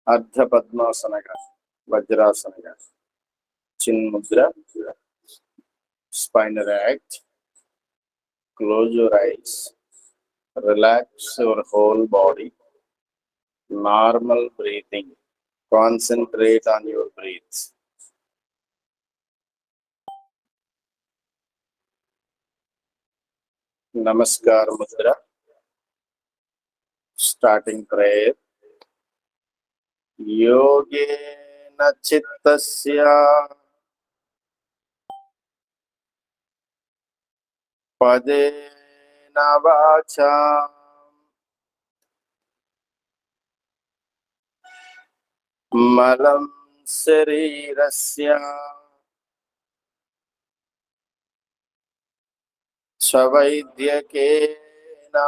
అర్ధ పద్మాసనగా, వజ్రాసనగా, చిన్ముద్ర, spinal act, close your eyes, relax your whole body, normal breathing, concentrate on your breath. Namaskar Mudra. Starting prayer. Yogena chittasya padena vacha malam sarirasya svaidyakena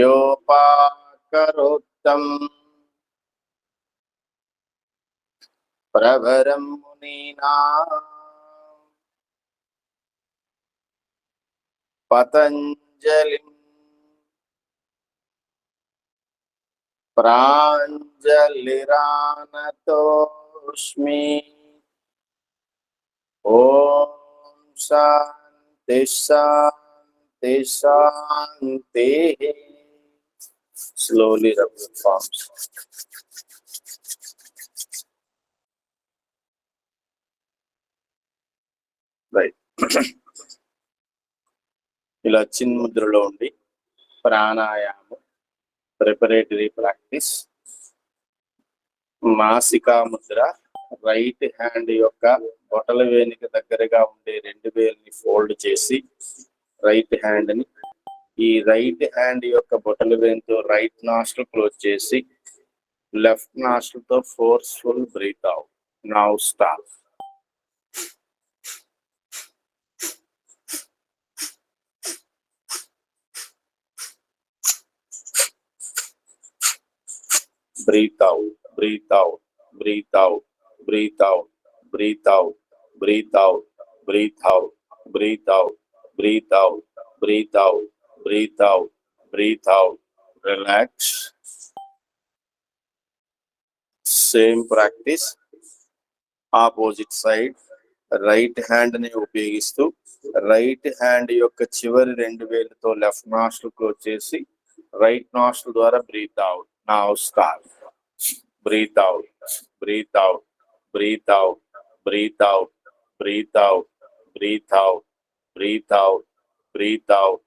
योपाकरोत्तम प्रभरम मुनीना पतंजलिं प्राञ्जलिरानतोऽस्मि। Om Shanti Shanti Shanti. Slowly rub your palms. Right. ఇలా చిన్ముద్రలో ఉండి ప్రాణాయామం preparatory practice. మాసికా Mudra, right hand యొక్క బొటల వేలికి దగ్గరగా ఉండే రెండు వేలిని fold చేసి రైట్ హ్యాండ్ ని ఈ రైట్ హ్యాండ్ యొక్క బొటల వేలితో రైట్ నాస్ట్రిల్ క్లోజ్ చేసి లెఫ్ట్ నాస్ట్రిల్ తో forceful breath out. Now stop. Breathe out, breathe out, breathe out, breathe out, breathe out, breathe out, breathe out, breathe out, breathe out, breathe out, breathe out, breathe out. Relax. Same practice. Opposite side. Right hand ని ఉపయోగిస్తూ right hand యొక్క చివరి రెండు వేలతో left nostril close చేసి right nostril ద్వారా breathe out. Now start. Breathe out, breathe out, breathe out, breathe out, breathe out, breathe out, breathe out, breathe out,